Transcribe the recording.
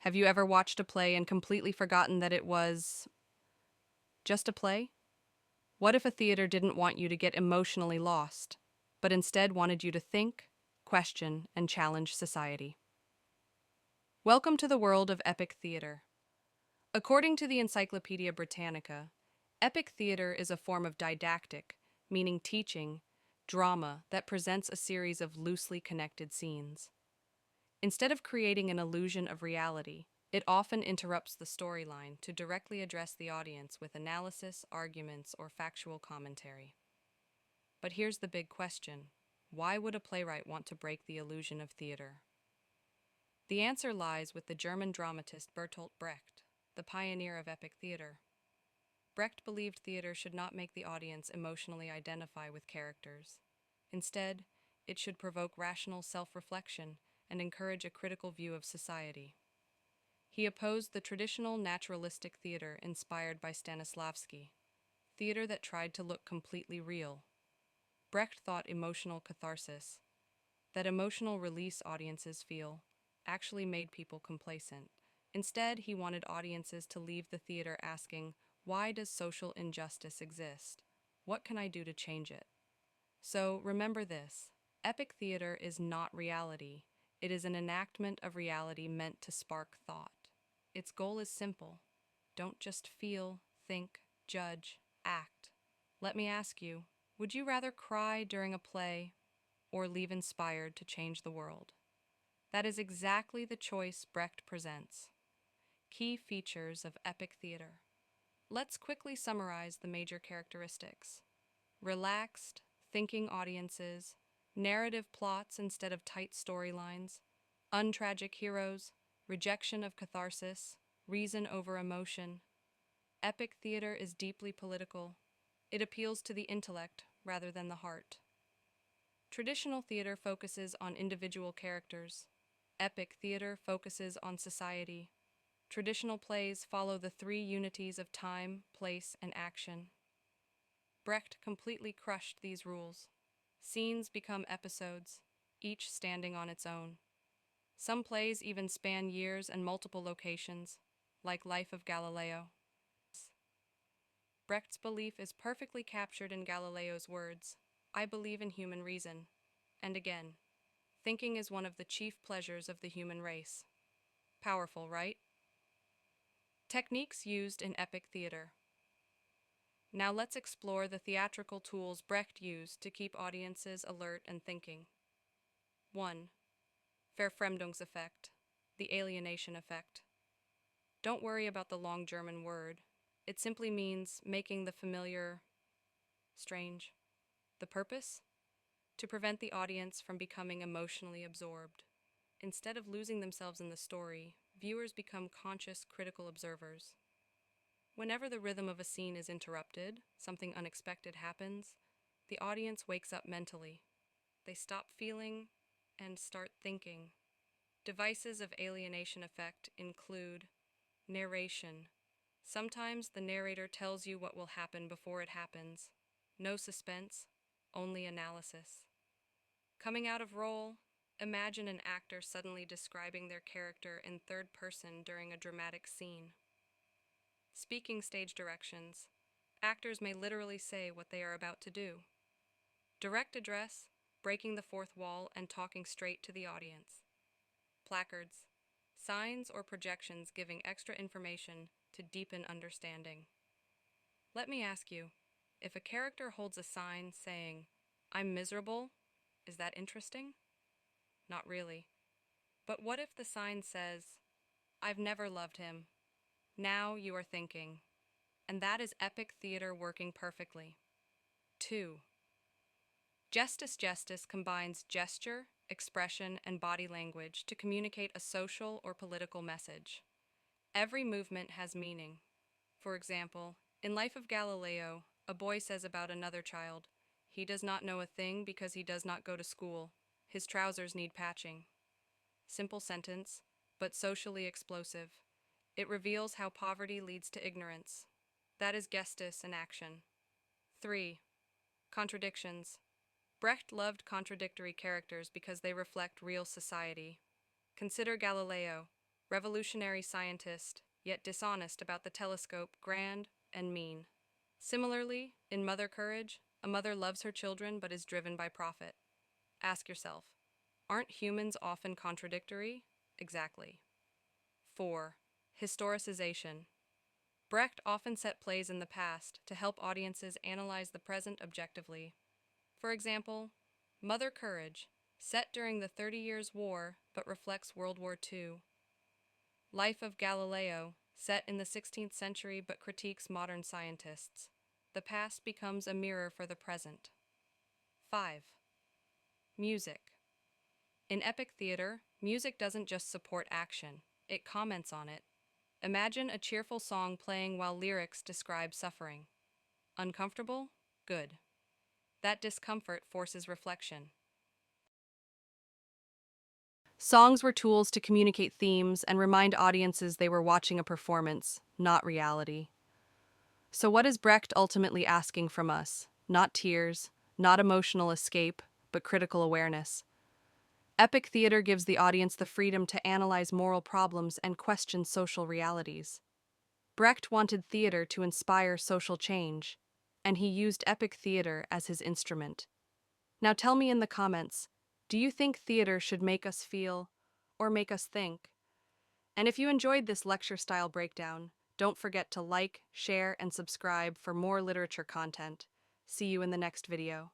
Have you ever watched a play and completely forgotten that it was just a play? What if a theater didn't want you to get emotionally lost, but instead wanted you to think, question, and challenge society? Welcome to the world of epic theater. According to the Encyclopedia Britannica, epic theater is a form of didactic, meaning teaching, drama that presents a series of loosely connected scenes. Instead of creating an illusion of reality, it often interrupts the storyline to directly address the audience with analysis, arguments, or factual commentary. But here's the big question. Why would a playwright want to break the illusion of theater? The answer lies with the German dramatist Bertolt Brecht, the pioneer of epic theater. Brecht believed theater should not make the audience emotionally identify with characters. Instead, it should provoke rational self-reflection and encourage a critical view of society. He opposed the traditional naturalistic theater inspired by Stanislavski, theater that tried to look completely real. Brecht thought emotional catharsis, that emotional release audiences feel, actually made people complacent. Instead, he wanted audiences to leave the theater asking, why does social injustice exist? What can I do to change it? So remember this, epic theater is not reality. It is an enactment of reality meant to spark thought. Its goal is simple. Don't just feel, think, judge, act. Let me ask you, would you rather cry during a play or leave inspired to change the world? That is exactly the choice Brecht presents. Key features of epic theater. Let's quickly summarize the major characteristics. Relaxed, thinking audiences, narrative plots instead of tight storylines, untragic heroes, rejection of catharsis, reason over emotion. Epic theater is deeply political. It appeals to the intellect rather than the heart. Traditional theater focuses on individual characters. Epic theater focuses on society. Traditional plays follow the three unities of time, place, and action. Brecht completely crushed these rules. Scenes become episodes, each standing on its own. Some plays even span years and multiple locations, like Life of Galileo. Brecht's belief is perfectly captured in Galileo's words, I believe in human reason. And again, thinking is one of the chief pleasures of the human race. Powerful, right? Techniques used in epic theater. Now let's explore the theatrical tools Brecht used to keep audiences alert and thinking. 1. Verfremdungseffekt, the alienation effect. Don't worry about the long German word. It simply means making the familiar strange. The purpose? To prevent the audience from becoming emotionally absorbed. Instead of losing themselves in the story, viewers become conscious, critical observers. Whenever the rhythm of a scene is interrupted, something unexpected happens, the audience wakes up mentally. They stop feeling and start thinking. Devices of alienation effect include narration. Sometimes the narrator tells you what will happen before it happens. No suspense, only analysis. Coming out of role, imagine an actor suddenly describing their character in third person during a dramatic scene. Speaking stage directions. Actors may literally say what they are about to do. Direct address, breaking the fourth wall and talking straight to the audience. Placards. Signs or projections giving extra information to deepen understanding. Let me ask you, if a character holds a sign saying, I'm miserable, is that interesting? Not really. But what if the sign says, I've never loved him. Now you are thinking. And that is epic theater working perfectly. 2. Justice combines gesture, expression, and body language to communicate a social or political message. Every movement has meaning. For example, in Life of Galileo, a boy says about another child, he does not know a thing because he does not go to school. His trousers need patching. Simple sentence, but socially explosive. It reveals how poverty leads to ignorance. That is gestus in action. 3. Contradictions. Brecht loved contradictory characters because they reflect real society. Consider Galileo, revolutionary scientist, yet dishonest about the telescope, grand and mean. Similarly, in Mother Courage, a mother loves her children but is driven by profit. Ask yourself, aren't humans often contradictory? Exactly. 4. Historicization. Brecht often set plays in the past to help audiences analyze the present objectively. For example, Mother Courage, set during the 30 Years' War but reflects World War II. Life of Galileo, set in the 16th century but critiques modern scientists. The past becomes a mirror for the present. 5. Music. In epic theater, music doesn't just support action, it comments on it. Imagine a cheerful song playing while lyrics describe suffering. Uncomfortable? Good. That discomfort forces reflection. Songs were tools to communicate themes and remind audiences they were watching a performance, not reality. So, what is Brecht ultimately asking from us? Not tears, not emotional escape, but critical awareness. Epic theater gives the audience the freedom to analyze moral problems and question social realities. Brecht wanted theater to inspire social change, and he used epic theater as his instrument. Now tell me in the comments, do you think theater should make us feel or make us think? And if you enjoyed this lecture-style breakdown, don't forget to like, share, and subscribe for more literature content. See you in the next video.